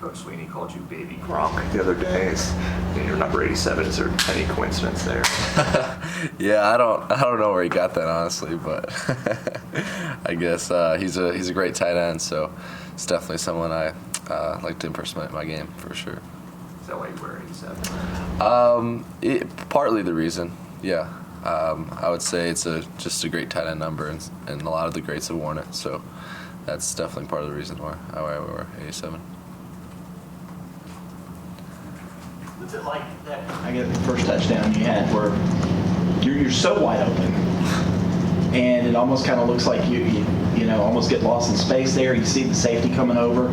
Coach Sweeney called you Baby Gronk the other day. You're number 87. Is there any coincidence there? Yeah, I don't know where he got that, honestly, but I guess he's a great tight end, so it's definitely someone I like to impersonate in my game for sure. Is that why you wear 87? Partly the reason, yeah. I would say it's just a great tight end number, and a lot of the greats have worn it, so that's definitely part of the reason why I wear 87. What's it like that? I get the first touchdown you had where you're so wide open, and it almost kind of looks like you almost get lost in space there. You see the safety coming over.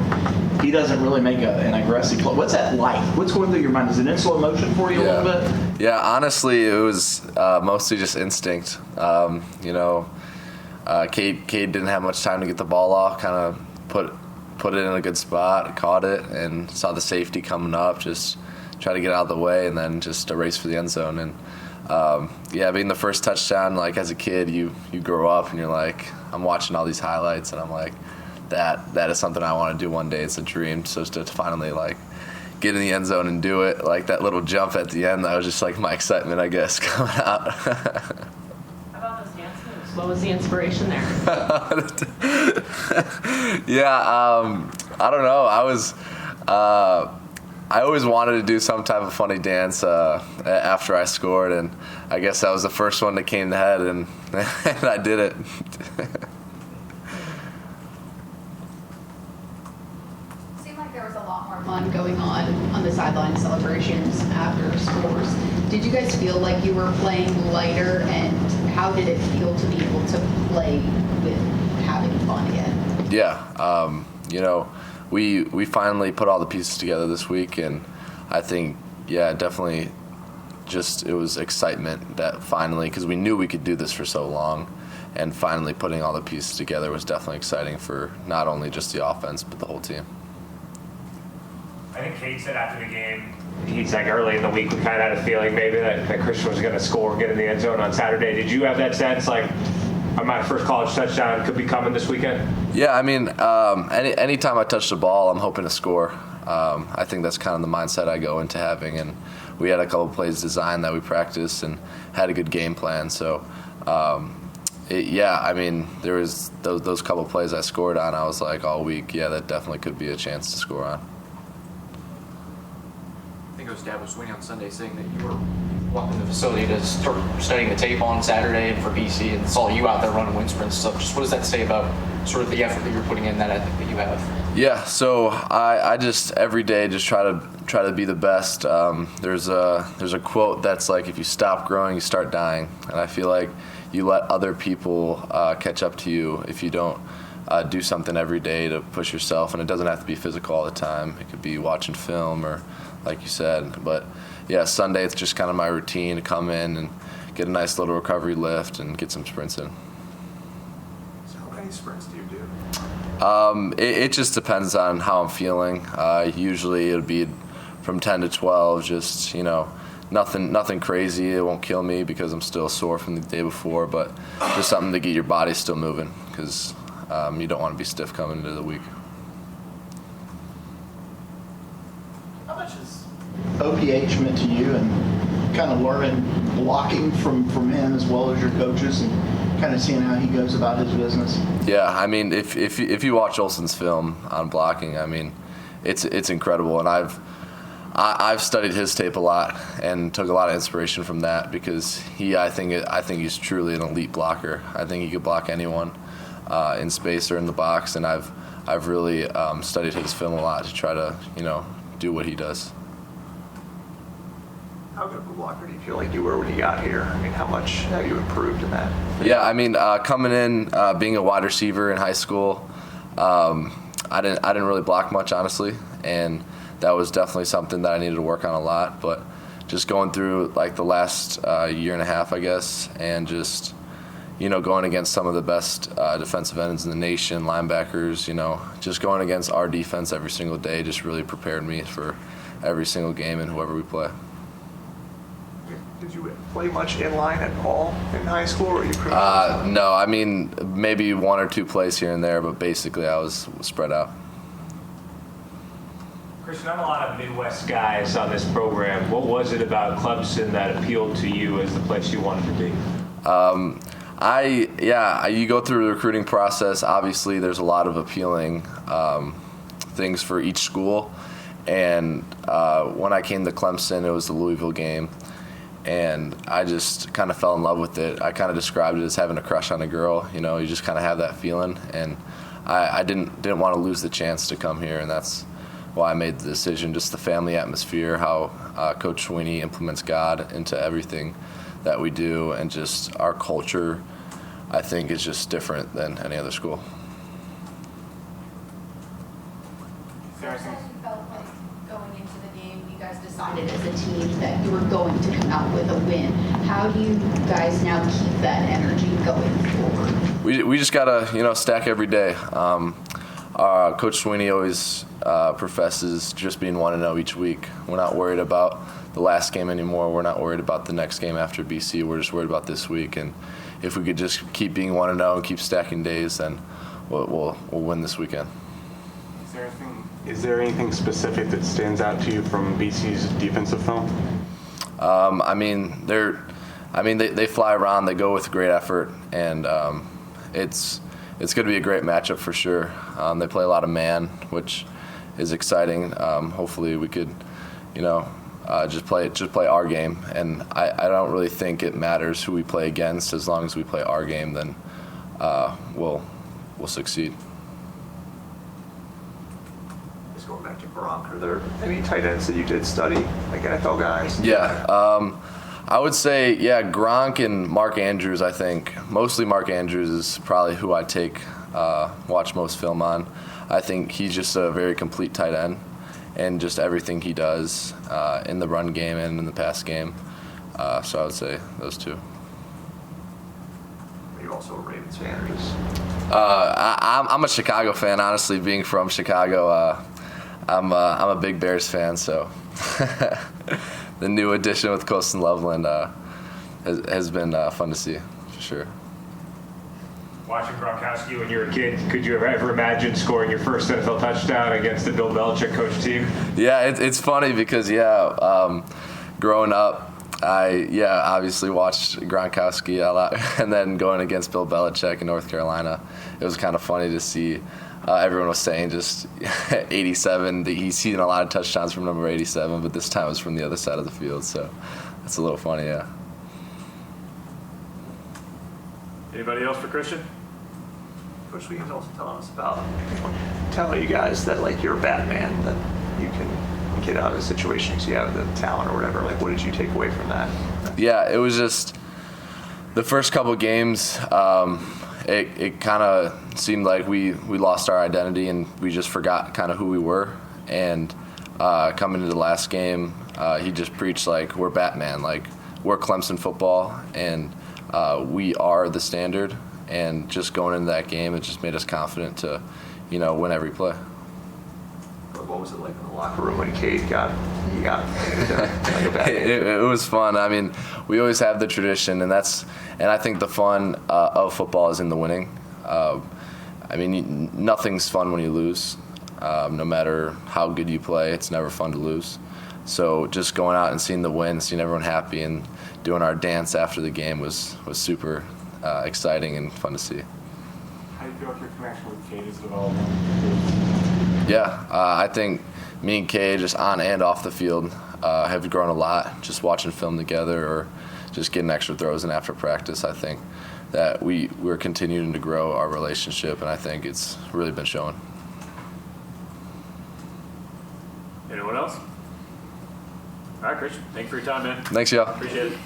He doesn't really make an aggressive play. What's that like? What's going through your mind? Is it in slow motion for you a little bit? Yeah, honestly, it was mostly just instinct. Cade didn't have much time to get the ball off, kind of put it in a good spot, caught it, and saw the safety coming up, just try to get out of the way, and then just a race for the end zone. And being the first touchdown, like as a kid, you grow up and you're like, I'm watching all these highlights, and I'm like, that is something I want to do one day. It's a dream. So to finally like get in the end zone and do it, like that little jump at the end, that was just like my excitement, I guess, coming out. How about those dance moves? What was the inspiration there? I don't know. I always wanted to do some type of funny dance after I scored, and I guess that was the first one that came to head, and I did it. Seemed like there was a lot more fun going on the sideline celebrations after scores. Did you guys feel like you were playing lighter, and how did it feel to be able to play with having fun again? Yeah, we finally put all the pieces together this week, and I think, definitely just it was excitement that finally, because we knew we could do this for so long, and finally putting all the pieces together was definitely exciting for not only just the offense, but the whole team. I think Cade said after the game, he's like early in the week, we kind of had a feeling maybe that Christian was going to score, get in the end zone on Saturday. Did you have that sense, like, my first college touchdown could be coming this weekend? Yeah, I mean, anytime I touch the ball, I'm hoping to score. I think that's kind of the mindset I go into having, and we had a couple plays designed that we practiced and had a good game plan. So, there was those couple plays I scored on. I was like all week, that definitely could be a chance to score on. I think it was Dad was Sweeney on Sunday saying that you were walking the facility to start studying the tape on Saturday and for BC, and saw you out there running wind sprints and stuff. Just what does that say about sort of the effort that you're putting in, that I think that you have? Yeah, so I just every day just try to be the best. There's a quote that's like, if you stop growing, you start dying, and I feel like you let other people catch up to you if you don't do something every day to push yourself, and it doesn't have to be physical all the time. It could be watching film or, like you said, but yeah, Sunday it's just kind of my routine to come in and get a nice little recovery lift and get some sprints in. So how many sprints do you do? It just depends on how I'm feeling. Usually it'll be from 10 to 12, just, nothing crazy. It won't kill me because I'm still sore from the day before, but just something to get your body still moving, because you don't want to be stiff coming into the week. How much is OPH meant to you, and kind of learning blocking from him as well as your coaches, and kind of seeing how he goes about his business? Yeah, I mean, if you watch Olsen's film on blocking, I mean, it's incredible, and I've studied his tape a lot and took a lot of inspiration from that, because I think he's truly an elite blocker. I think he could block anyone in space or in the box, and I've really studied his film a lot to try to do what he does. How good of a blocker do you feel like you were when you got here? I mean, how much have you improved in that? Yeah, I mean, coming in, being a wide receiver in high school, I didn't really block much, honestly, and that was definitely something that I needed to work on a lot. But just going through like the last year and a half, I guess, and just going against some of the best defensive ends in the nation, linebackers, just going against our defense every single day just really prepared me for every single game and whoever we play. Did you play much inline at all in high school, or were you pretty No, I mean, maybe one or two plays here and there, but basically I was spread out. Christian, not a lot of Midwest guys on this program. What was it about Clemson that appealed to you as the place you wanted to be? You go through the recruiting process. Obviously, there's a lot of appealing things for each school. And when I came to Clemson, it was the Louisville game. And I just kind of fell in love with it. I kind of described it as having a crush on a girl. You know, you just kind of have that feeling. And I didn't want to lose the chance to come here, and that's why I made the decision. Just the family atmosphere, how Coach Sweeney implements God into everything that we do, and just our culture, I think, is just different than any other school. Sarah said you felt like going into the game, you guys decided as a team that you were going to come out with a win. How do you guys now keep that energy going forward? We just gotta stack every day. Coach Sweeney always professes just being 1-0 each week. We're not worried about the last game anymore. We're not worried about the next game after BC. We're just worried about this week. And if we could just keep being 1-0 and keep stacking days, then we'll win this weekend. Is there anything specific that stands out to you from BC's defensive film? They fly around. They go with great effort, and it's going to be a great matchup for sure. They play a lot of man, which is exciting. Hopefully, we could, just play our game. And I don't really think it matters who we play against. As long as we play our game, then we'll succeed. Just going back to Bronk, are there any tight ends that you did study, like NFL guys? Yeah. I would say, Gronk and Mark Andrews, I think. Mostly Mark Andrews is probably who I watch most film on. I think he's just a very complete tight end, and just everything he does in the run game and in the pass game. So I would say those two. Are you also a Ravens fan, or just? I'm a Chicago fan, honestly. Being from Chicago, I'm a big Bears fan, so the new addition with Colston Loveland has been fun to see, for sure. Watching Gronkowski when you were a kid, could you ever imagine scoring your first NFL touchdown against the Bill Belichick coach team? Yeah, it's funny because, growing up, I obviously watched Gronkowski a lot, and then going against Bill Belichick in North Carolina, it was kind of funny to see. Everyone was saying just 87. He's seen a lot of touchdowns from number 87, but this time it was from the other side of the field, so that's a little funny, yeah. Anybody else for Christian? Coach Sweeney's also telling us about telling you guys that like you're Batman, that you can get out of a situation because you have the talent or whatever. Like, what did you take away from that? Yeah, it was just the first couple games. It kind of seemed like we lost our identity and we just forgot kind of who we were. And coming into the last game, he just preached like we're Batman, like we're Clemson football, and we are the standard. And just going into that game, it just made us confident to, win every play. What was it like in the locker room when Cade got like a Batman? It was fun. I mean, we always have the tradition, and I think the fun of football is in the winning. Nothing's fun when you lose. No matter how good you play, it's never fun to lose. So just going out and seeing the win, seeing everyone happy, and doing our dance after the game was super exciting and fun to see. How do you feel like your connection with Cade is developing? Yeah, I think me and Kay, just on and off the field, have grown a lot. Just watching film together or just getting extra throws in after practice, I think that we're continuing to grow our relationship, and I think it's really been showing. Anyone else? All right, Christian. Thanks for your time, man. Thanks, y'all. Appreciate it.